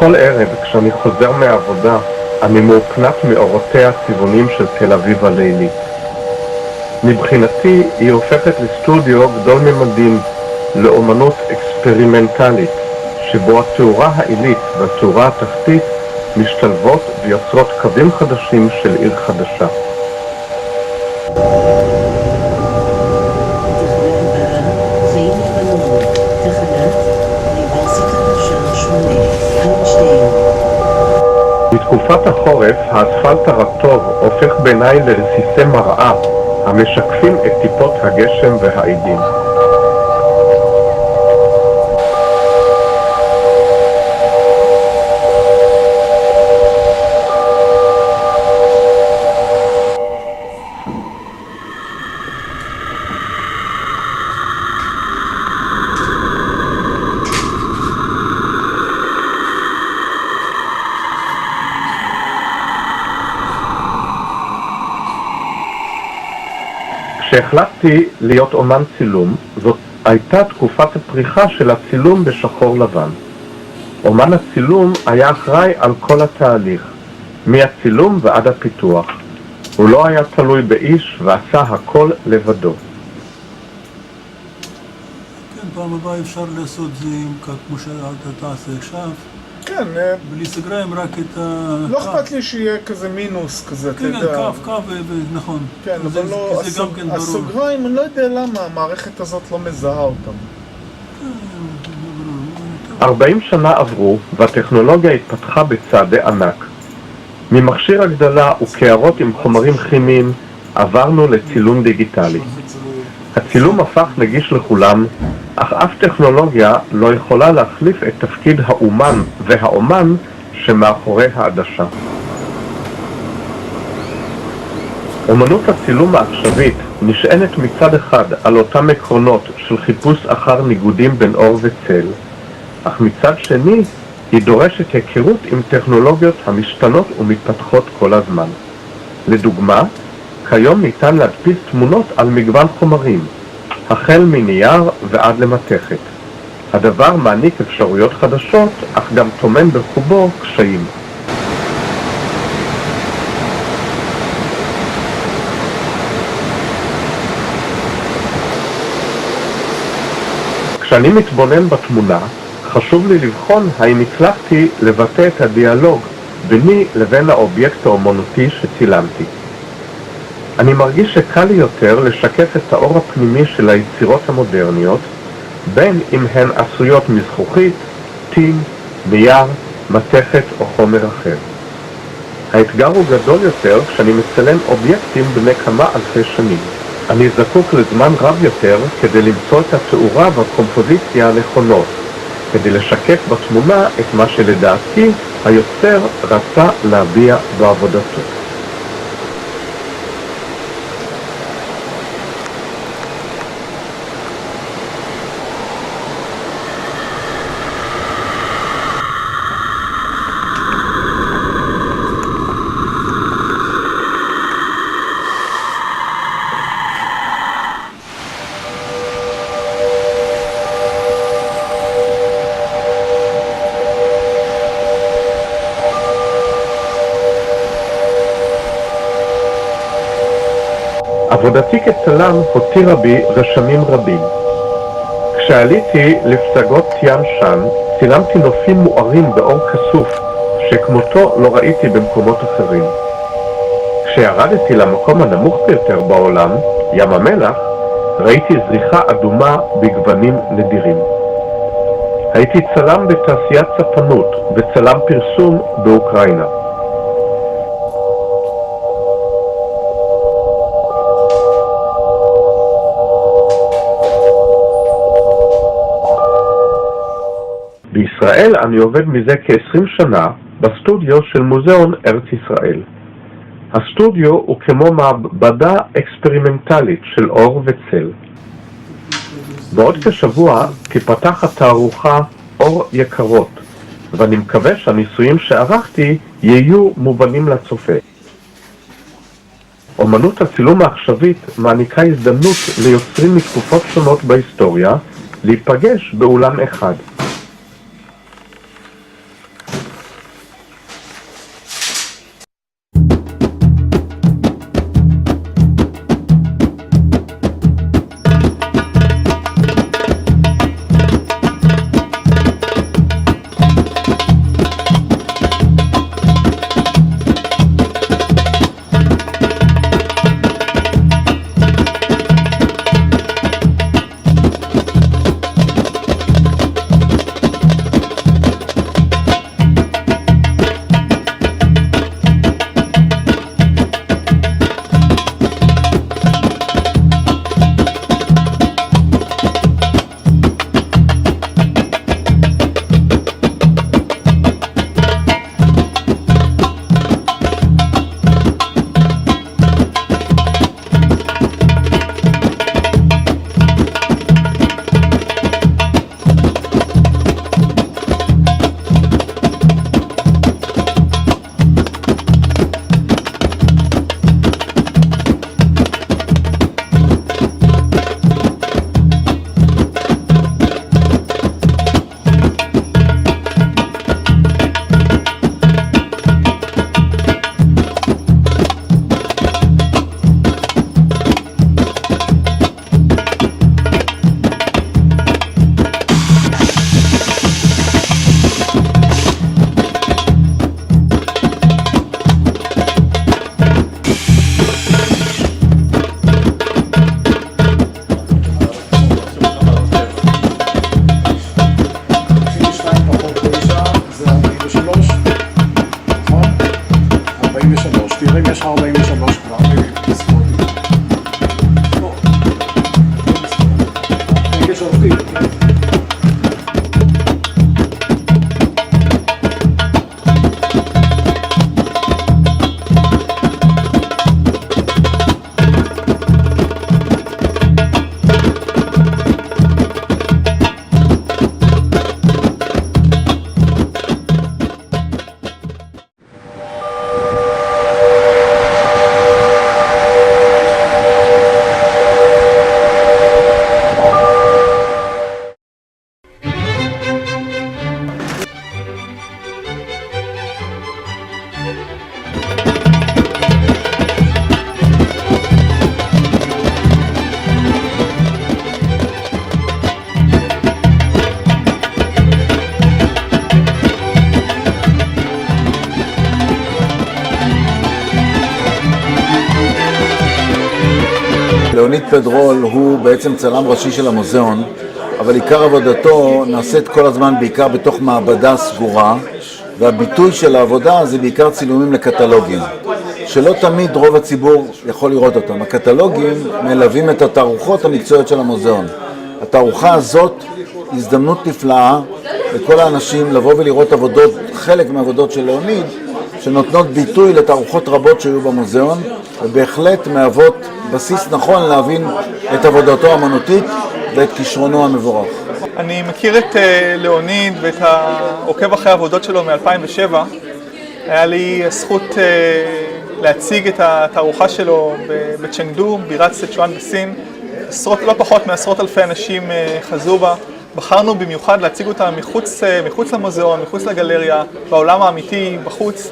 בכל ערב כשאני חוזר מהעבודה, אני מאופנת מאורותיה הצבעוניים של תל אביב הלילית. מבחינתי היא הופכת לסטודיו גדול ממדים, לאומנות אקספרימנטלית, שבו התאורה העילית והתאורה התחתית משתלבות ויוצרות קווים חדשים של עיר חדשה. בתקופת החורף האספלט הרטוב הופך בעיניי לרסיסי מראה המשקפים את טיפות הגשם והעידים. כשהחלטתי להיות אומן צילום, זאת הייתה תקופת הפריחה של הצילום בשחור לבן. אומן הצילום היה אחראי על כל התהליך, מהצילום ועד הפיתוח. הוא לא היה תלוי באיש ועשה הכל לבדו. כן, פעם הבאה אפשר לעשות זה כמו שאתה תעשה עכשיו. כן. בלי סגריים, רק את ה... לא אכפת לי שיהיה כזה מינוס כזה, אתה יודע. כן, קו, נכון. כן, אבל לא... הסוגריים, אני לא יודע למה המערכת הזאת לא מזהה אותם. 40 שנה עברו והטכנולוגיה התפתחה בצעדי ענק. ממכשיר הגדלה וקערות עם חומרים כימיים עברנו לצילום דיגיטלי. הצילום הפך נגיש לכולם, אך אף טכנולוגיה לא יכולה להחליף את תפקיד האומן והאומן שמאחורי העדשה. אומנות הצילום העכשווית נשענת מצד אחד על אותם עקרונות של חיפוש אחר ניגודים בין אור וצל, אך מצד שני היא דורשת היכרות עם טכנולוגיות המשתנות ומתפתחות כל הזמן. לדוגמה, כיום ניתן להדפיס תמונות על מגוון חומרים, החל מנייר ועד למתכת. הדבר מעניק אפשרויות חדשות, אך גם טומן בחובו קשיים. כשאני מתבונן בתמונה, חשוב לי לבחון האם הצלחתי לבטא את הדיאלוג ביני לבין האובייקט האומנותי שצילמתי. אני מרגיש שקל לי יותר לשקף את האור הפנימי של היצירות המודרניות, בין אם הן עשויות מזכוכית, טין, נייר, מתכת או חומר אחר. האתגר הוא גדול יותר כשאני מצלם אובייקטים בני כמה אלפי שנים. אני זקוק לזמן רב יותר כדי למצוא את התאורה והקומפוזיציה הנכונות, כדי לשקף בתמונה את מה שלדעתי היוצר רצה להביע בעבודתו. עבודתי כצלם הותירה בי רשמים רבים. כשעליתי לפסגות טיאן שאן, צילמתי נופים מוארים באור כסוף, שכמותו לא ראיתי במקומות אחרים. כשירדתי למקום הנמוך ביותר בעולם, ים המלח, ראיתי זריחה אדומה בגוונים נדירים. הייתי צלם בתעשיית ספנות וצלם פרסום באוקראינה. בישראל אני עובד מזה כ-20 שנה בסטודיו של מוזיאון ארץ ישראל. הסטודיו הוא כמו מעבדה אקספרימנטלית של אור וצל. בעוד כשבוע תיפתח התערוכה אור יקרות, ואני מקווה שהניסויים שערכתי יהיו מובנים לצופה. אומנות הצילום העכשווית מעניקה הזדמנות ליוצרים מתקופות שונות בהיסטוריה להיפגש באולם אחד. ליאוניד פדרול הוא בעצם צלם ראשי של המוזיאון, אבל עיקר עבודתו נעשית כל הזמן בעיקר בתוך מעבדה סגורה, והביטוי של העבודה זה בעיקר צילומים לקטלוגים, שלא תמיד רוב הציבור יכול לראות אותם. הקטלוגים מלווים את התערוכות המקצועיות של המוזיאון. התערוכה הזאת הזדמנות נפלאה לכל האנשים לבוא ולראות עבודות, חלק מהעבודות של ליאוניד, שנותנות ביטוי לתערוכות רבות שהיו במוזיאון, ובהחלט מהוות בסיס נכון להבין את עבודתו האמנותית ואת כישרונו המבורך. אני מכיר את ליאוניד ואת העוקב אחרי העבודות שלו מ-2007. היה לי זכות להציג את התערוכה שלו בצ'נגדו, בירת סצ'ואן בסין. לא פחות מעשרות אלפי אנשים חזו בה. בחרנו במיוחד להציג אותה מחוץ למוזיאון, מחוץ לגלריה, בעולם האמיתי, בחוץ.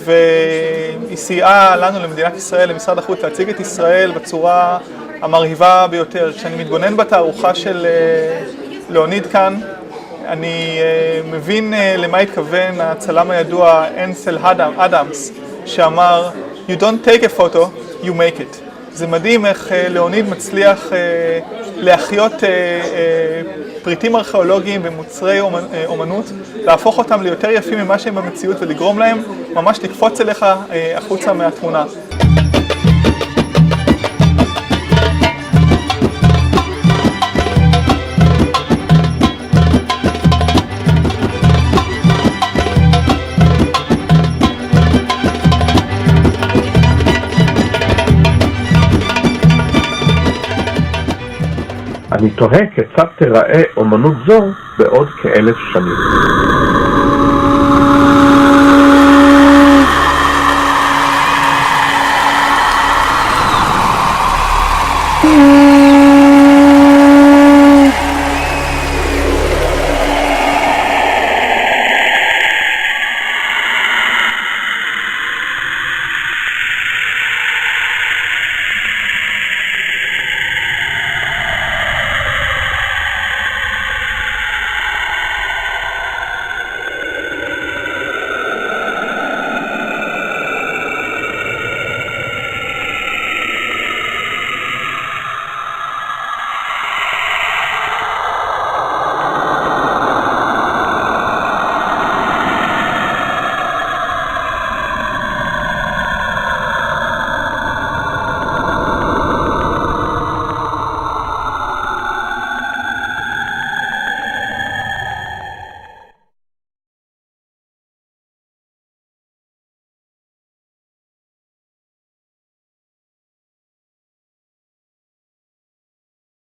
והיא סייעה לנו, למדינת ישראל, למשרד החוץ, להציג את ישראל בצורה המרהיבה ביותר. כשאני מתבונן בתערוכה של ליאוניד כאן, אני מבין למה התכוון הצלם הידוע אנסל אדמס, שאמר, You don't take a photo, you make it. זה מדהים איך ליאוניד מצליח להחיות פריטים ארכיאולוגיים ומוצרי אומנות, להפוך אותם ליותר יפים ממה שהם במציאות ולגרום להם ממש לקפוץ אליך החוצה מהתמונה. אני תוהה כיצד תיראה אומנות זו בעוד כ1000 שנים.